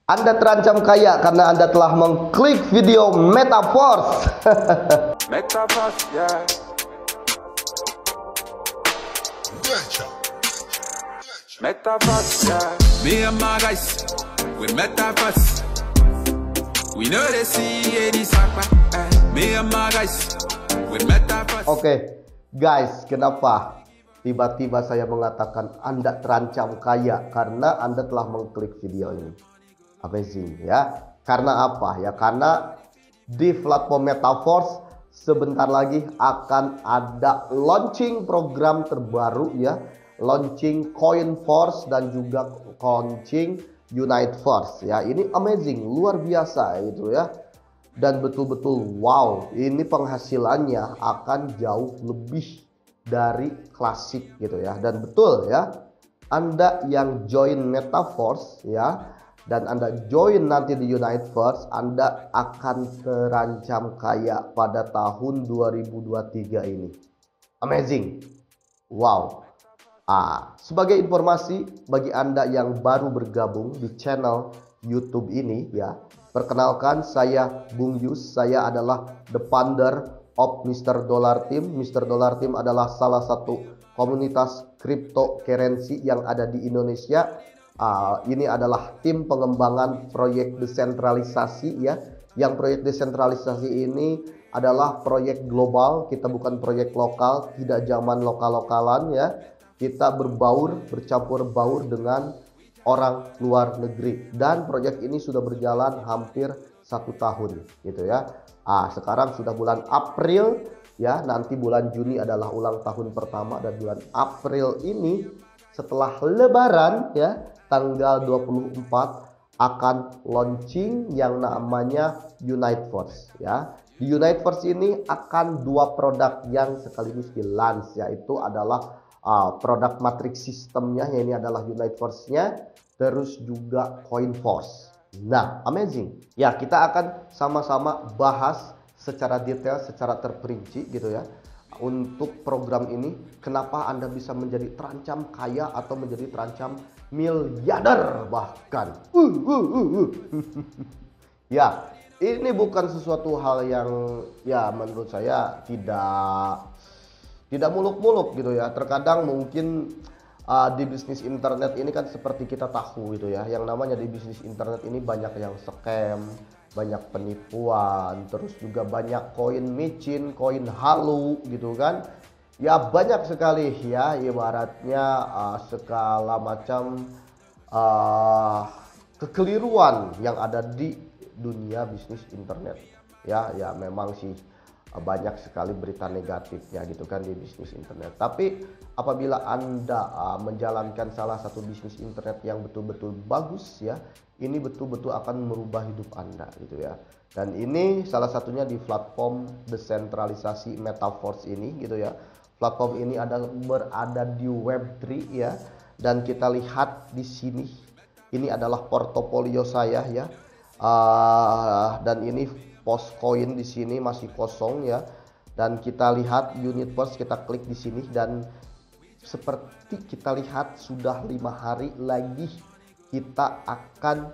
Anda terancam kaya karena Anda telah mengklik video Metaverse. Metaverse, yeah. Metaverse, yeah. Me and my guys, we Metaverse. We know they see any sapa. Me and my guys, we Metaverse. Oke, guys, kenapa tiba-tiba saya mengatakan Anda terancam kaya karena Anda telah mengklik video ini? Amazing ya. Karena apa ya? Karena di platform Metaverse sebentar lagi akan ada launching program terbaru ya, launching Coinverse dan juga launching Uniteverse ya. Ini amazing, luar biasa gitu ya. Dan betul-betul wow, ini penghasilannya akan jauh lebih dari klasik gitu ya. Dan betul ya, Anda yang join Metaverse ya, dan Anda join nanti di Uniteverse, Anda akan terancam kaya pada tahun 2023 ini. Amazing. Wow. Sebagai informasi bagi Anda yang baru bergabung di channel YouTube ini ya, perkenalkan saya Bung Yus, saya adalah the founder of Mr. Dollar Team. Mr. Dollar Team adalah salah satu komunitas cryptocurrency yang ada di Indonesia. Ini adalah tim pengembangan proyek desentralisasi ya. Yang proyek desentralisasi ini adalah proyek global. Kita bukan proyek lokal, tidak zaman lokal-lokalan ya. Kita berbaur, bercampur baur dengan orang luar negeri. Dan proyek ini sudah berjalan hampir 1 tahun gitu ya. Sekarang sudah bulan April ya. Nanti bulan Juni adalah ulang tahun pertama, dan bulan April ini setelah Lebaran ya, tanggal 24 akan launching yang namanya Uniteverse ya. Di Uniteverse ini akan 2 produk yang sekaligus di launch, yaitu adalah produk matrix sistemnya, yang ini adalah Uniteverse-nya, terus juga Coinverse. Nah, amazing. Ya, kita akan sama-sama bahas secara detail, secara terperinci gitu ya. Untuk program ini, kenapa Anda bisa menjadi terancam kaya atau menjadi terancam miliarder bahkan. Ya, ini bukan sesuatu hal yang ya menurut saya tidak muluk-muluk gitu ya. Terkadang mungkin di bisnis internet ini kan seperti kita tahu gitu ya, yang namanya di bisnis internet ini banyak yang scam, banyak penipuan, terus juga banyak koin micin, koin halu gitu kan ya, banyak sekali ya, ibaratnya segala macam kekeliruan yang ada di dunia bisnis internet ya. Ya memang sih banyak sekali berita negatifnya gitu kan di bisnis internet. Tapi apabila Anda menjalankan salah satu bisnis internet yang betul-betul bagus ya, ini betul-betul akan merubah hidup Anda gitu ya. Dan ini salah satunya di platform desentralisasi Metaverse ini gitu ya. Platform ini berada di Web3 ya. Dan kita lihat di sini, ini adalah portofolio saya ya. Dan ini Postcoin di sini masih kosong ya. Dan kita lihat Uniteverse, kita klik di sini, dan seperti kita lihat sudah 5 hari lagi kita akan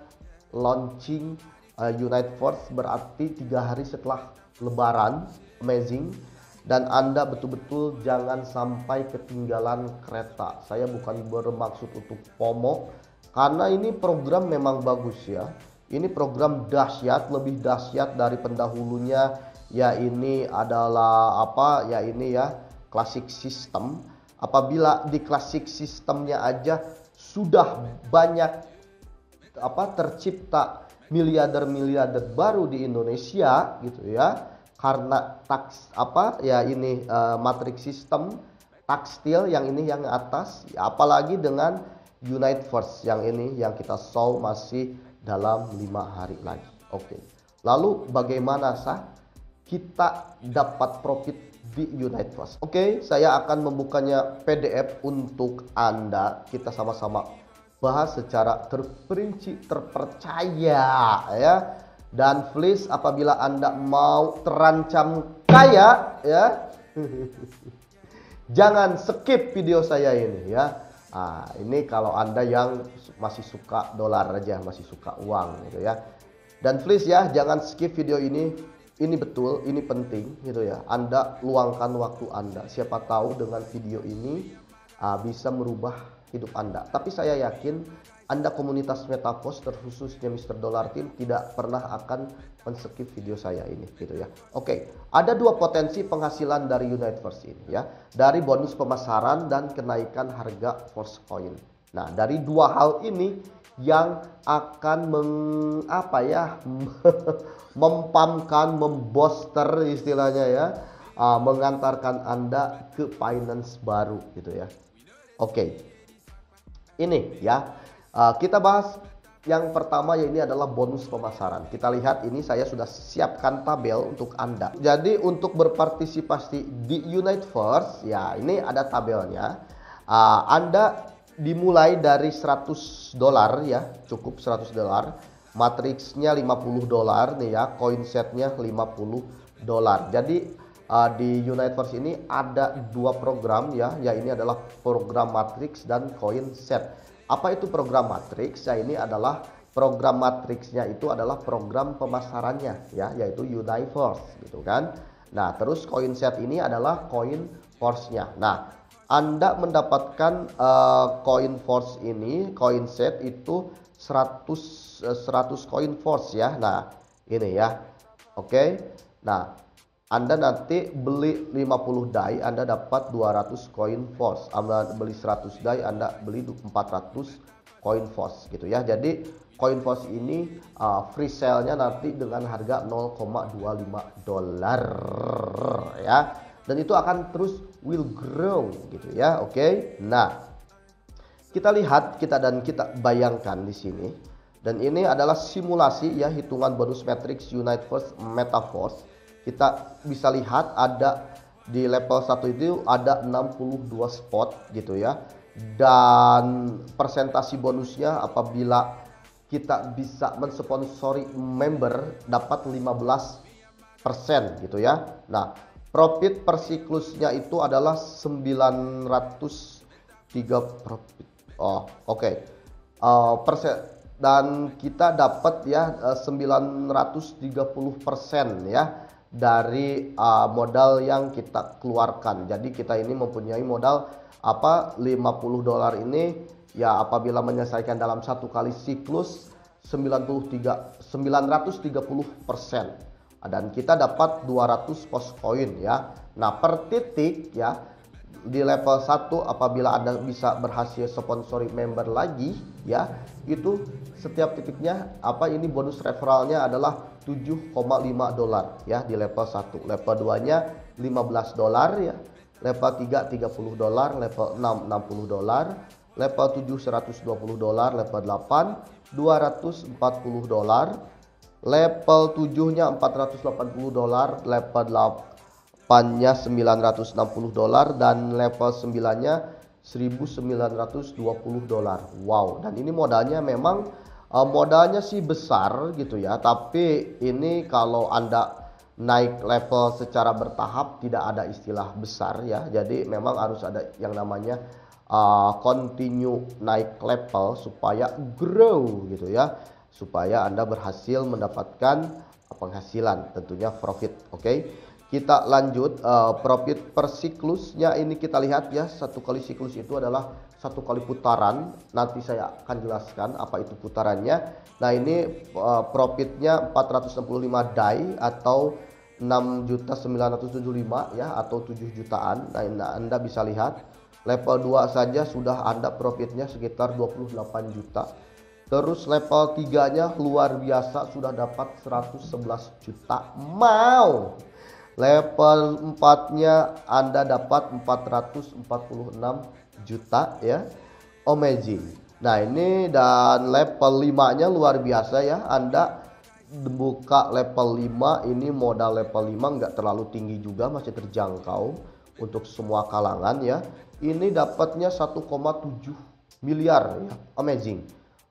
launching Uniteverse, berarti 3 hari setelah Lebaran. Amazing. Dan Anda betul-betul jangan sampai ketinggalan kereta. Saya bukan bermaksud untuk FOMO, karena ini program memang bagus ya. Ini program dahsyat, lebih dahsyat dari pendahulunya ya. Ini adalah apa ya, ini ya classic system. Apabila di classic sistemnya aja sudah banyak tercipta miliarder-miliarder baru di Indonesia gitu ya, karena tax ini matrix system tekstil yang ini yang atas ya, apalagi dengan Uniteverse yang ini yang kita show masih dalam 5 hari lagi. Oke. Lalu bagaimana kita dapat profit di Uniteverse? Oke, saya akan membukanya PDF untuk Anda. Kita sama-sama bahas secara terperinci, terpercaya ya. Dan please, apabila Anda mau terancam kaya ya, jangan skip video saya ini ya. Nah, ini kalau Anda yang masih suka dolar aja, masih suka uang gitu ya. Dan please ya, jangan skip video ini. Ini betul, ini penting gitu ya. Anda luangkan waktu Anda. Siapa tahu dengan video ini bisa merubah hidup Anda. Tapi saya yakin Anda komunitas Metaverse, terkhususnya Mr. Dollar Team, tidak pernah akan men-skip video saya ini gitu ya. Oke, ada dua potensi penghasilan dari Universe ini ya. Dari bonus pemasaran dan kenaikan harga Force Coin. Nah, dari dua hal ini yang akan mempamkan, membooster istilahnya ya, mengantarkan Anda ke finance baru gitu ya. Oke. Ini ya, kita bahas yang pertama, ya, ini adalah bonus pemasaran. Kita lihat ini, saya sudah siapkan tabel untuk Anda. Jadi untuk berpartisipasi di Universe ya, ini ada tabelnya. Anda dimulai dari $100 ya, cukup $100. Matrixnya $50 nih ya, coin setnya $50. Jadi di Universe ini ada dua program ya, ini adalah program Matrix dan coin set. Apa itu program Matrix? Ya, ini adalah program Matrixnya, itu adalah program pemasarannya ya, yaitu Universe gitu kan. Nah, terus coin set ini adalah coin force-nya. Nah, Anda mendapatkan coin force ini, coin set itu 100 coin force ya. Nah, ini ya. Oke. Nah, Anda nanti beli 50 die, Anda dapat 200 coin force. Anda beli 100 die, Anda beli 400 coin force gitu ya. Jadi coin force ini free sale-nya nanti dengan harga $0,25 ya. Dan itu akan terus will grow gitu ya. Oke. Nah, kita lihat, kita bayangkan di sini. Dan ini adalah simulasi ya, hitungan bonus Matrix Universe Metaverse. Kita bisa lihat ada di level 1 itu ada 62 spot gitu ya. Dan persentasi bonusnya apabila kita bisa mensponsori member dapat 15% gitu ya. Nah, profit per siklusnya itu adalah 903 profit. Dan kita dapat ya 930% ya dari modal yang kita keluarkan. Jadi kita ini mempunyai modal $50 ini ya, apabila menyelesaikan dalam satu kali siklus 930%. Dan kita dapat 200 post coin ya. Nah, per titik ya, di level 1 apabila Anda bisa berhasil sponsori member lagi ya, itu setiap titiknya ini bonus referralnya adalah $7,5 ya di level 1. Level 2-nya $15 ya. Level 3 $30, level 6 $60, level 7 $120, level 8 $240, level 7-nya $480, level 8-nya $960 dan level 9-nya $1920. Wow, dan ini modalnya memang modalnya sih besar gitu ya, tapi ini kalau Anda naik level secara bertahap tidak ada istilah besar ya. Jadi memang harus ada yang namanya continue naik level supaya grow gitu ya, supaya Anda berhasil mendapatkan penghasilan, tentunya profit. Oke. Kita lanjut, profit per siklusnya ini kita lihat ya, satu kali siklus itu adalah satu kali putaran. Nanti saya akan jelaskan apa itu putarannya. Nah, ini profitnya 465 die atau 6.975 ya, atau 7 jutaan. Nah, Anda bisa lihat level 2 saja sudah Anda profitnya sekitar 28 juta. Terus level 3-nya luar biasa, sudah dapat 111 juta. Mau level 4-nya Anda dapat 446 juta ya. Amazing. Nah, ini dan level 5-nya luar biasa ya. Anda buka level 5, ini modal level 5 nggak terlalu tinggi juga, masih terjangkau untuk semua kalangan ya. Ini dapatnya 1,7 miliar ya. Amazing.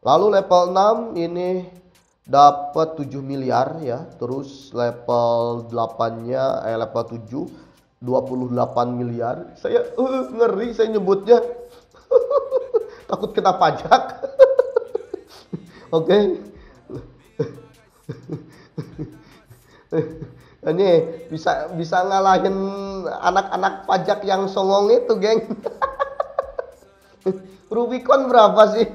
Lalu level 6 ini dapat 7 miliar ya. Terus level 8-nya level 7 28 miliar. Saya ngeri saya nyebutnya. takut kena pajak. Oke. Ini bisa ngalahin anak-anak pajak yang songong itu, geng. Rubicon berapa sih?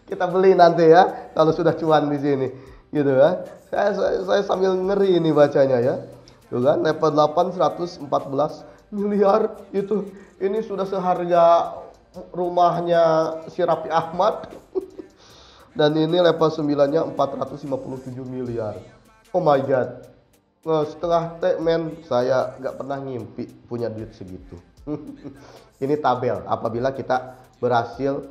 Kita beli nanti ya kalau sudah cuan di sini, gitu ya. Saya sambil ngeri ini bacanya ya. Tuh kan, level 8 114 miliar itu. Ini sudah seharga rumahnya si Raffi Ahmad. Dan ini level 9-nya 457 miliar. Oh my god. Nah, setengah men, saya nggak pernah ngimpi punya duit segitu. Ini tabel apabila kita berhasil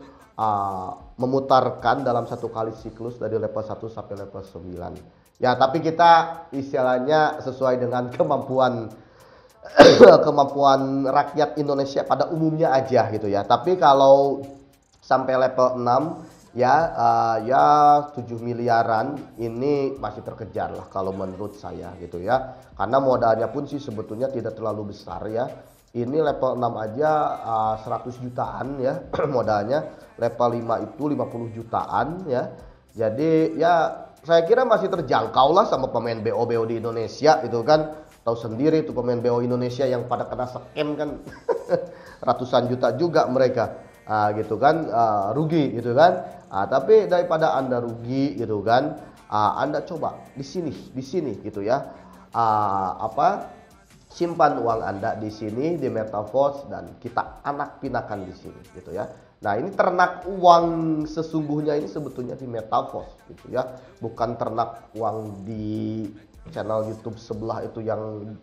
memutarkan dalam satu kali siklus dari level 1 sampai level 9. Ya, tapi kita istilahnya sesuai dengan kemampuan rakyat Indonesia pada umumnya aja gitu ya. Tapi kalau sampai level 6 ya 7 miliaran ini masih terkejar lah kalau menurut saya gitu ya. Karena modalnya pun sih sebetulnya tidak terlalu besar ya. Ini level 6 aja 100 jutaan ya modalnya. Level 5 itu 50 jutaan ya. Jadi ya saya kira masih terjangkau lah sama pemain BO di Indonesia itu kan. Tahu sendiri itu pemain BO Indonesia yang pada kena scam kan. Ratusan juta juga mereka. Gitu kan, rugi gitu kan. Tapi daripada Anda rugi gitu kan, Anda coba di sini gitu ya. Simpan uang Anda di sini di Metaverse dan kita anak pinakan di sini gitu ya. Nah, ini ternak uang sesungguhnya ini sebetulnya di Metaverse gitu ya. Bukan ternak uang di channel YouTube sebelah itu yang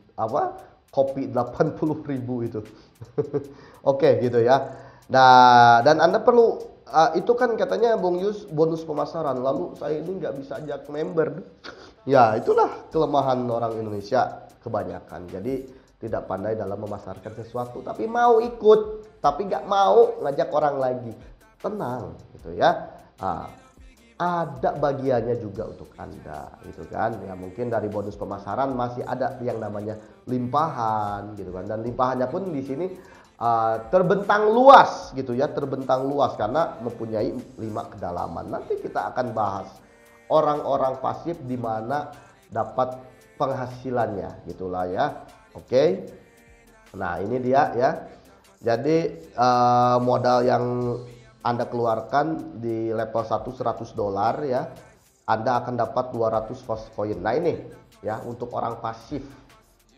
kopi 80.000 itu. Oke gitu ya. Nah, dan Anda perlu itu kan katanya Bung Yus bonus pemasaran. Lalu saya ini nggak bisa ajak member. Ya, itulah kelemahan orang Indonesia kebanyakan. Jadi tidak pandai dalam memasarkan sesuatu, tapi mau ikut, tapi nggak mau ngajak orang lagi. Tenang, gitu ya. Ada bagiannya juga untuk Anda, gitu kan. Ya mungkin dari bonus pemasaran masih ada yang namanya limpahan, gitu kan. Dan limpahannya pun di sini terbentang luas, gitu ya, terbentang luas karena mempunyai 5 kedalaman. Nanti kita akan bahas orang-orang pasif di mana dapat penghasilannya, gitulah ya. Oke. Nah, ini dia ya. Jadi modal yang Anda keluarkan di level 1 $100 ya. Anda akan dapat 200 Fox Coin. Nah, ini ya untuk orang pasif.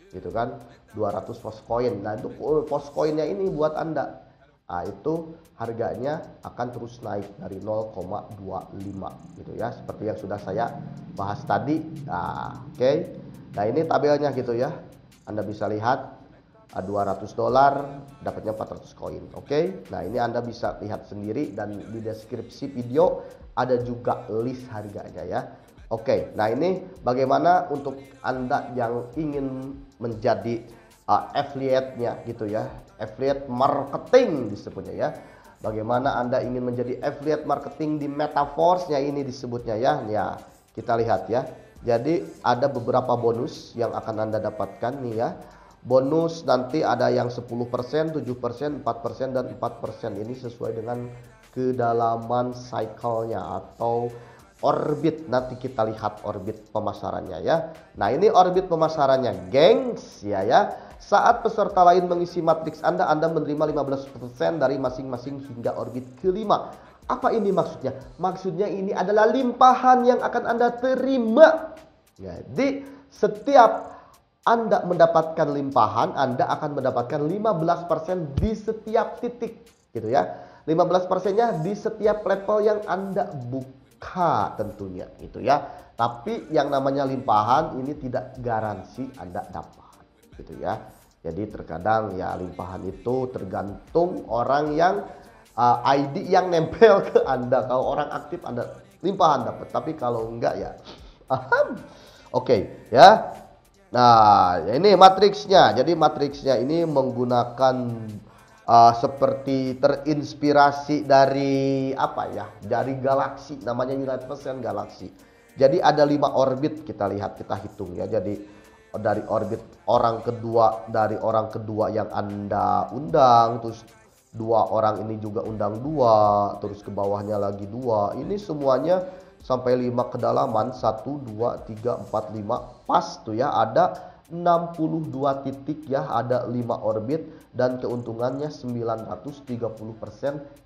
Gitu kan. 200 Fox Coin. Nah, itu Fox Coinnya ini buat Anda. Nah, itu harganya akan terus naik dari 0,25 gitu ya. Seperti yang sudah saya bahas tadi. Nah, oke. Nah, ini tabelnya gitu ya. Anda bisa lihat $200 dapatnya 400 koin. Oke. Nah, ini Anda bisa lihat sendiri dan di deskripsi video ada juga list harganya ya. Oke. Nah, ini bagaimana untuk Anda yang ingin menjadi affiliate-nya gitu ya. Affiliate marketing disebutnya ya. Bagaimana Anda ingin menjadi affiliate marketing di Metaverse-nya ini disebutnya ya. Ya, kita lihat ya. Jadi ada beberapa bonus yang akan Anda dapatkan nih ya. Bonus nanti ada yang 10%, 7%, 4%, dan 4%. Ini sesuai dengan kedalaman cycle-nya atau orbit. Nanti kita lihat orbit pemasarannya ya. Nah, ini orbit pemasarannya, gengs ya. Saat peserta lain mengisi matriks Anda menerima 15% dari masing-masing hingga orbit kelima. Apa ini maksudnya? Maksudnya ini adalah limpahan yang akan Anda terima. Jadi setiap Anda mendapatkan limpahan, Anda akan mendapatkan 15% di setiap titik gitu ya. 15%-nya di setiap level yang Anda buka tentunya gitu ya. Tapi yang namanya limpahan ini tidak garansi Anda dapat gitu ya. Jadi terkadang ya limpahan itu tergantung orang yang ID yang nempel ke Anda. Kalau orang aktif Anda limpahan dapat, tapi kalau enggak ya Oke ya. Nah, ini matriksnya. Jadi matriksnya ini menggunakan seperti terinspirasi dari apa ya? Dari galaksi, namanya Universe Galaxy. Jadi ada 5 orbit, kita lihat, kita hitung ya. Jadi dari orbit orang kedua yang Anda undang, terus dua orang ini juga undang dua, terus ke bawahnya lagi dua. Ini semuanya sampai 5 kedalaman, 1 2 3 4 5 pas tuh ya, ada 62 titik ya, ada 5 orbit dan keuntungannya 930%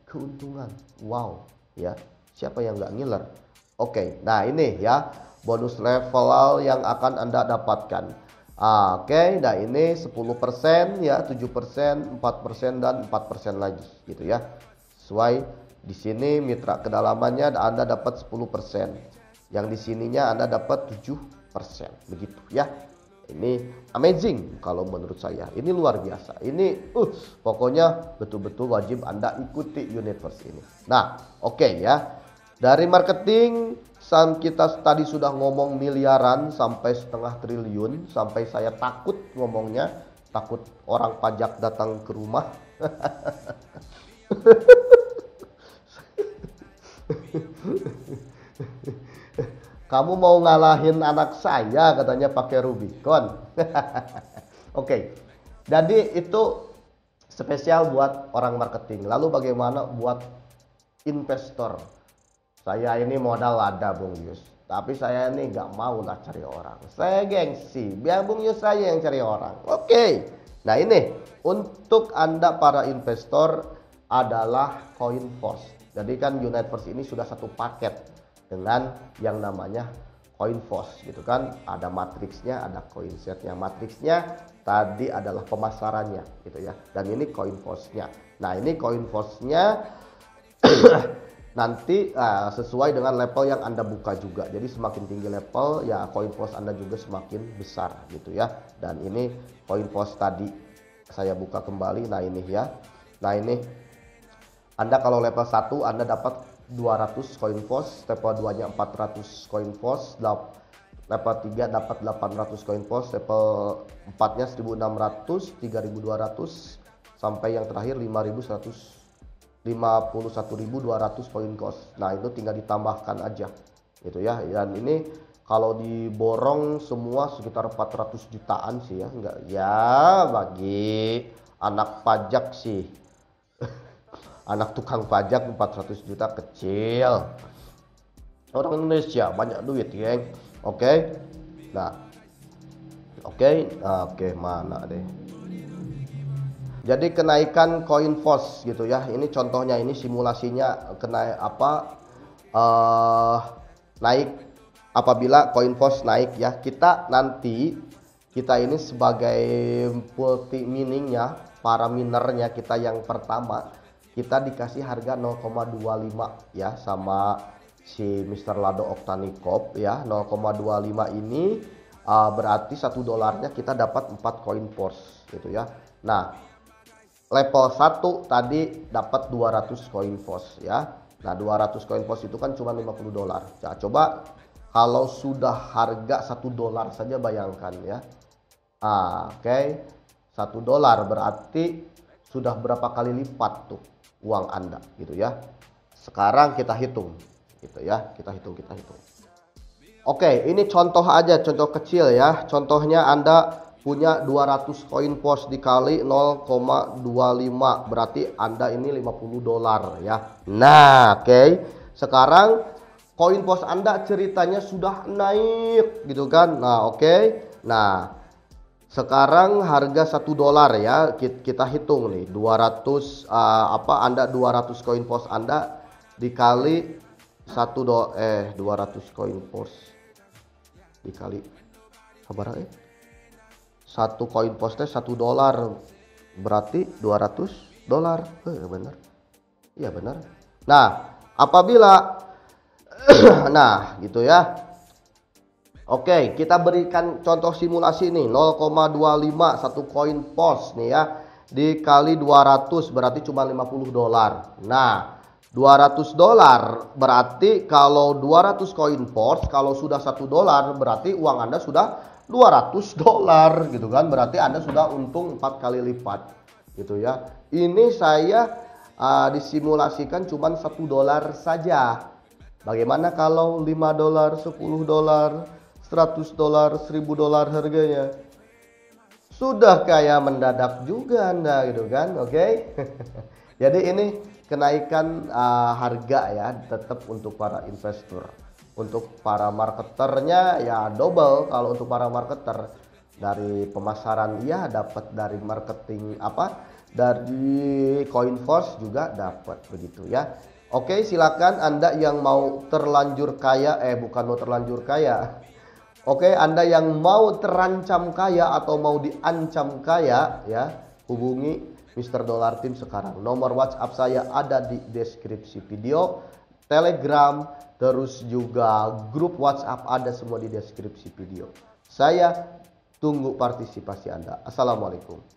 keuntungan. Wow ya, siapa yang nggak ngiler? Oke, nah ini ya bonus level yang akan Anda dapatkan. Oke, nah ini 10% ya, 7%, 4% dan 4% lagi gitu ya. Sesuai di sini mitra kedalamannya Anda dapat 10%. Yang di sininya Anda dapat 7%. Begitu ya. Ini amazing kalau menurut saya. Ini luar biasa. Ini pokoknya betul-betul wajib Anda ikuti universe ini. Nah, oke ya. Dari marketing kita tadi sudah ngomong miliaran sampai setengah triliun, sampai saya takut ngomongnya, takut orang pajak datang ke rumah. Kamu mau ngalahin anak saya katanya pakai Rubicon. Oke. Jadi itu spesial buat orang marketing. Lalu bagaimana buat investor? Saya ini modal ada Bung Yus, tapi saya ini nggak mau lah cari orang. Saya gengsi, biar Bung Yus saya yang cari orang. Oke. Nah ini untuk Anda para investor adalah CoinForce. Jadi kan Universe ini sudah satu paket dengan yang namanya CoinForce gitu kan. Ada matriksnya, ada coin setnya. Matriksnya tadi adalah pemasarannya gitu ya. Dan ini CoinForce-nya. Nah ini CoinForce-nya nanti sesuai dengan level yang Anda buka juga. Jadi semakin tinggi level ya CoinForce Anda juga semakin besar gitu ya. Dan ini CoinForce tadi saya buka kembali. Nah ini ya. Nah ini Anda kalau level 1 Anda dapat 200 CoinForce, level 2 nya 400 CoinForce, level 3 dapat 800 CoinForce, level 4 nya 1600, 3200 sampai yang terakhir 51.200 poin cost. Nah itu tinggal ditambahkan aja gitu ya. Dan ini kalau diborong semua sekitar 400 jutaan sih ya, enggak ya, bagi anak pajak sih. Anak tukang pajak 400 juta kecil. Orang Indonesia banyak duit geng. Oke. Nah oke. Mana deh. Jadi kenaikan CoinForce gitu ya. Ini contohnya, ini simulasinya naik apabila CoinForce naik ya. Kita ini sebagai multi miningnya, para minernya kita yang pertama, kita dikasih harga 0,25 ya sama si Mr. Lado Octanicop ya. 0,25 ini berarti 1 dolarnya kita dapat 4 CoinForce gitu ya. Nah level 1 tadi dapat 200 CoinForce ya. Nah 200 CoinForce itu kan cuma 50 dolar. Nah, coba kalau sudah harga 1 dolar saja, bayangkan ya. Oke. 1 dolar berarti sudah berapa kali lipat tuh uang Anda gitu ya. Sekarang kita hitung gitu ya. Kita hitung. Oke, ini contoh aja, contoh kecil ya. Contohnya Anda punya 200 CoinForce dikali 0,25 berarti Anda ini 50 dolar ya. Nah oke. Sekarang CoinForce Anda ceritanya sudah naik gitu kan. Nah oke. Nah sekarang harga 1 dolar ya, kita hitung nih 200 Anda 200 CoinForce Anda dikali 200 CoinForce dikali sabar satu CoinForce 1 dolar berarti 200 dolar. Benar. Iya benar. Nah, apabila nah, gitu ya. Oke, kita berikan contoh simulasi nih. 0,25 satu CoinForce nih ya dikali 200 berarti cuma 50 dolar. Nah, 200 dolar berarti kalau 200 CoinForce kalau sudah 1 dolar berarti uang Anda sudah 200 dolar gitu kan. Berarti Anda sudah untung 4 kali lipat gitu ya. Ini saya disimulasikan cuma 1 dolar saja. Bagaimana kalau 5 dolar, 10 dolar, 100 dolar, 1000 dolar harganya? Sudah kayak mendadak juga Anda gitu kan. Oke. Jadi ini kenaikan harga ya, tetap untuk para investor. Untuk para marketernya ya double. Kalau untuk para marketer dari pemasaran ya dapat, dari marketing dari Coinforce juga dapat begitu ya. Oke, silakan Anda yang mau terlanjur kaya, bukan mau terlanjur kaya. Oke, Anda yang mau terancam kaya atau mau diancam kaya ya, hubungi Mr. Dollar Team sekarang. Nomor WhatsApp saya ada di deskripsi video, Telegram, terus juga grup WhatsApp ada semua di deskripsi video. Saya tunggu partisipasi Anda. Assalamualaikum.